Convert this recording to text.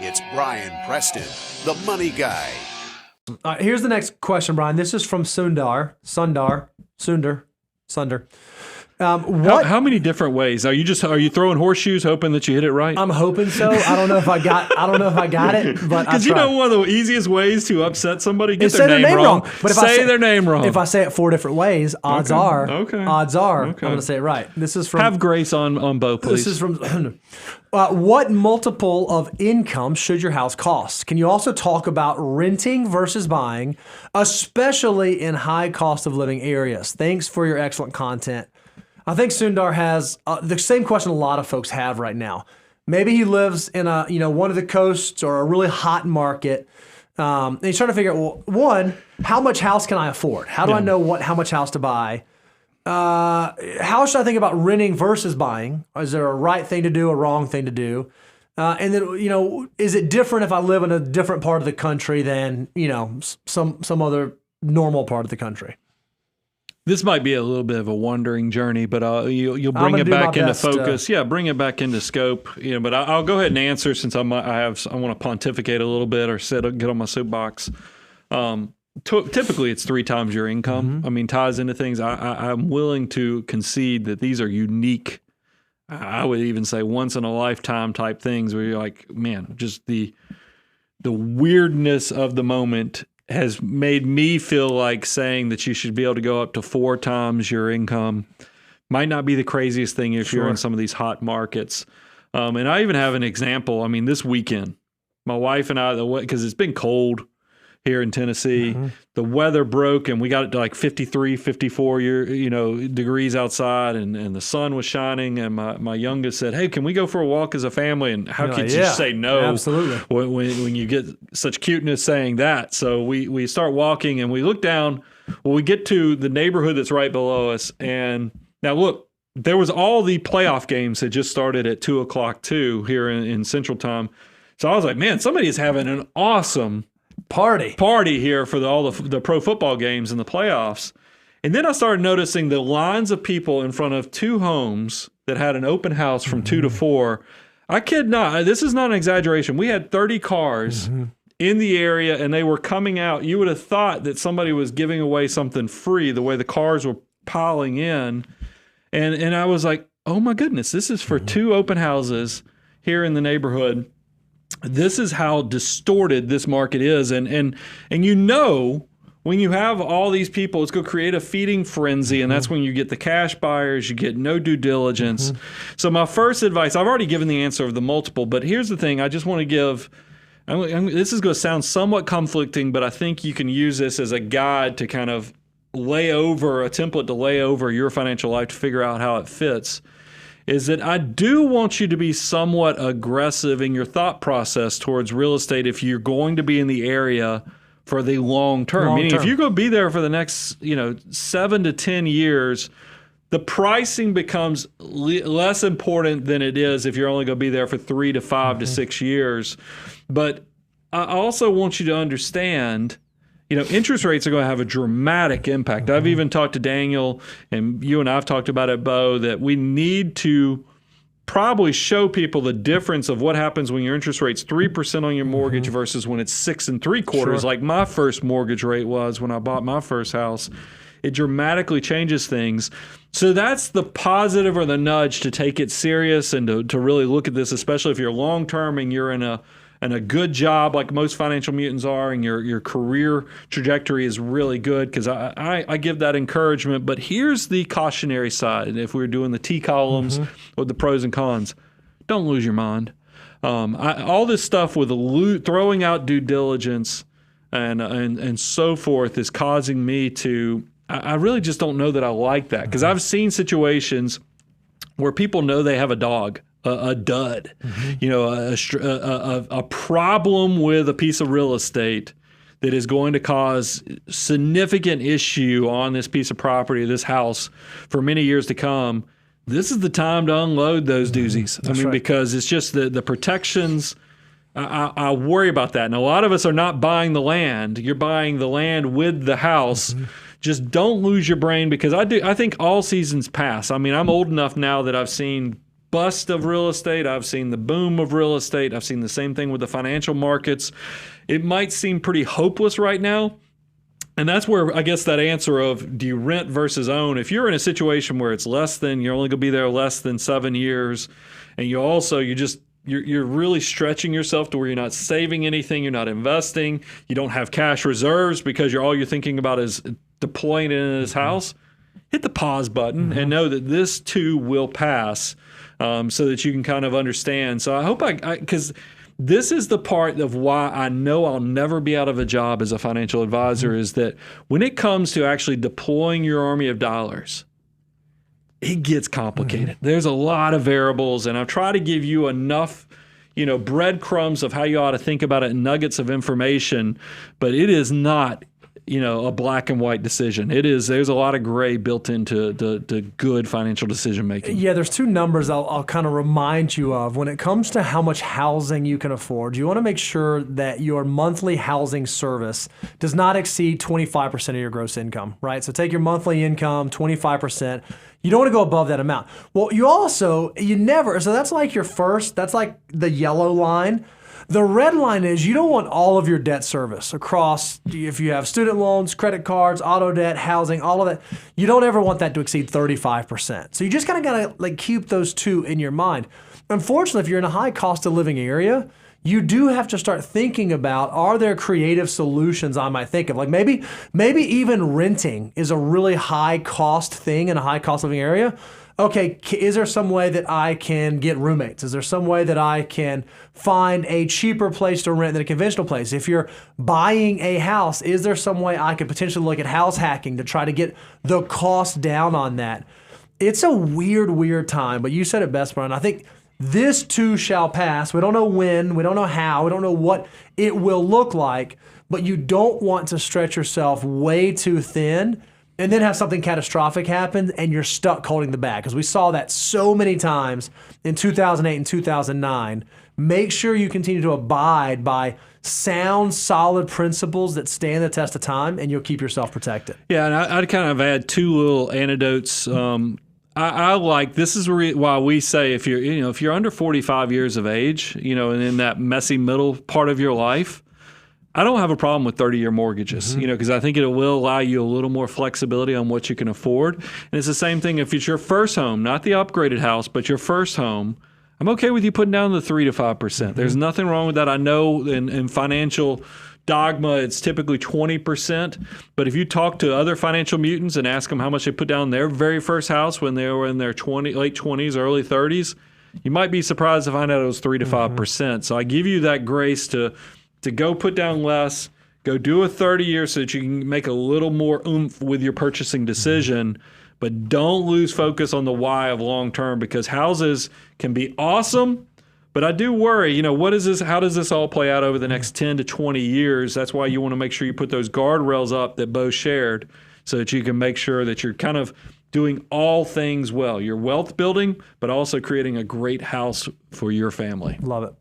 It's Brian Preston, the Money Guy. Here's the next question, Brian. This is from Sundar. How many different ways are you throwing horseshoes, hoping that you hit it right? I'm hoping so. I don't know if I got it, but because one of the easiest ways to upset somebody, get their name wrong. But if say their name wrong. If I say it 4 different ways, odds are I'm Okay. going to say it right. This is from. Have grace on both, please. This is from. What multiple of income should your house cost? Can you also talk about renting versus buying, especially in high cost of living areas? Thanks for your excellent content. I think Sundar has the same question a lot of folks have right now. Maybe he lives in one of the coasts or a really hot market, and he's trying to figure out, well, one, how much house can I afford? How do I know how much house to buy? How should I think about renting versus buying? Is there a right thing to do, a wrong thing to do? And then, is it different if I live in a different part of the country than, some other normal part of the country? This might be a little bit of a wandering journey, but you'll bring it back into focus. Bring it back into scope. But I'll go ahead and answer since I want to pontificate a little bit or get on my soapbox. Typically, it's 3 times your income. Mm-hmm. I mean, ties into things. I'm willing to concede that these are unique. I would even say once in a lifetime type things where you're like, man, just the weirdness of the moment has made me feel like saying that you should be able to go up to 4 times your income might not be the craziest thing if you're in some of these hot markets. And I even have an example. I mean, this weekend, my wife and I, because it's been cold here in Tennessee, the weather broke and we got it to like 53, 54 degrees outside and the sun was shining. And my youngest said, hey, can we go for a walk as a family? And how could you say no? Absolutely. When you get such cuteness saying that. So we start walking and we look down. Well, we get to the neighborhood that's right below us. And now look, there was all the playoff games that just started at 2:00 too here in Central Time. So I was like, man, somebody is having an awesome party here for all the pro football games and the playoffs. And then I started noticing the lines of people in front of 2 homes that had an open house from 2 to 4. I kid not. This is not an exaggeration. We had 30 cars in the area and they were coming out. You would have thought that somebody was giving away something free the way the cars were piling in. And I was like, oh my goodness, this is for 2 open houses here in the neighborhood. This is how distorted this market is. And when you have all these people, it's going to create a feeding frenzy. And that's when you get the cash buyers, you get no due diligence. So my first advice, I've already given the answer of the multiple, but here's the thing I just want to give. This is going to sound somewhat conflicting, but I think you can use this as a guide to kind of a template to lay over your financial life to figure out how it fits. Is that I do want you to be somewhat aggressive in your thought process towards real estate if you're going to be in the area for the long term. Meaning if you're going to be there for the next 7 to 10 years, the pricing becomes less important than it is if you're only going to be there for 3 to 5 to 6 years. But I also want you to understand interest rates are going to have a dramatic impact. I've even talked to Daniel, and you and I have talked about it, Bo, that we need to probably show people the difference of what happens when your interest rate's 3% on your mortgage versus when it's 6 3/4, like my first mortgage rate was when I bought my first house. It dramatically changes things. So that's the positive or the nudge to take it serious and to really look at this, especially if you're long-term and you're in a good job like most financial mutants are, and your career trajectory is really good, because I give that encouragement. But here's the cautionary side. If we were doing the T columns with the pros and cons, don't lose your mind. All this stuff with throwing out due diligence and so forth is causing me to, I really just don't know that I like that, because I've seen situations where people know they have a dog, a dud, a problem with a piece of real estate that is going to cause significant issue on this piece of property, this house, for many years to come. This is the time to unload those doozies. Because it's just the protections. I worry about that. And a lot of us are not buying the land. You're buying the land with the house. Just don't lose your brain, because I think all seasons pass. I mean, I'm old enough now that I've seen bust of real estate. I've seen the boom of real estate. I've seen the same thing with the financial markets. It might seem pretty hopeless right now. And that's where I guess that answer of do you rent versus own, if you're in a situation where it's less than, you're only going to be there less than 7 years, and you're really stretching yourself to where you're not saving anything, you're not investing, you don't have cash reserves because all you're thinking about is deploying it in this house, hit the pause button and know that this too will pass, so that you can kind of understand. So I hope because this is the part of why I know I'll never be out of a job as a financial advisor, is that when it comes to actually deploying your army of dollars, it gets complicated. There's a lot of variables, and I've tried to give you enough, breadcrumbs of how you ought to think about it and nuggets of information, but it is not, a black and white decision. There's a lot of gray built into the good financial decision making. Yeah, there's two numbers I'll kind of remind you of. When it comes to how much housing you can afford, you want to make sure that your monthly housing service does not exceed 25% of your gross income, right? So take your monthly income, 25%. You don't want to go above that amount. Well, so that's like that's like the yellow line. The red line is you don't want all of your debt service across, if you have student loans, credit cards, auto debt, housing, all of that. You don't ever want that to exceed 35%. So you just kind of got to keep those two in your mind. Unfortunately, if you're in a high cost of living area, you do have to start thinking about, are there creative solutions I might think of? Like maybe even renting is a really high cost thing in a high cost living area. Okay, is there some way that I can get roommates? Is there some way that I can find a cheaper place to rent than a conventional place? If you're buying a house, is there some way I could potentially look at house hacking to try to get the cost down on that? It's a weird time, but you said it best, Brian. I think this too shall pass. We don't know when, we don't know how, we don't know what it will look like, but you don't want to stretch yourself way too thin and then have something catastrophic happen and you're stuck holding the bag. Because we saw that so many times in 2008 and 2009. Make sure you continue to abide by sound, solid principles that stand the test of time, and you'll keep yourself protected. Yeah, and I'd kind of add two little anecdotes. I like, this is why we say if you're under 45 years of age, and in that messy middle part of your life, I don't have a problem with 30-year mortgages, because I think it will allow you a little more flexibility on what you can afford. And it's the same thing if it's your first home, not the upgraded house, but your first home. I'm okay with you putting down the 3 to 5%. There's nothing wrong with that. I know in financial dogma, it's typically 20%. But if you talk to other financial mutants and ask them how much they put down their very first house when they were in their late 20s, early 30s, you might be surprised to find out it was 3 to 5%. So I give you that grace to go put down less, go do a 30-year so that you can make a little more oomph with your purchasing decision, but don't lose focus on the why of long-term, because houses can be awesome, but I do worry, what is this? How does this all play out over the next 10 to 20 years? That's why you want to make sure you put those guardrails up that Bo shared so that you can make sure that you're kind of doing all things well. You're wealth building, but also creating a great house for your family. Love it.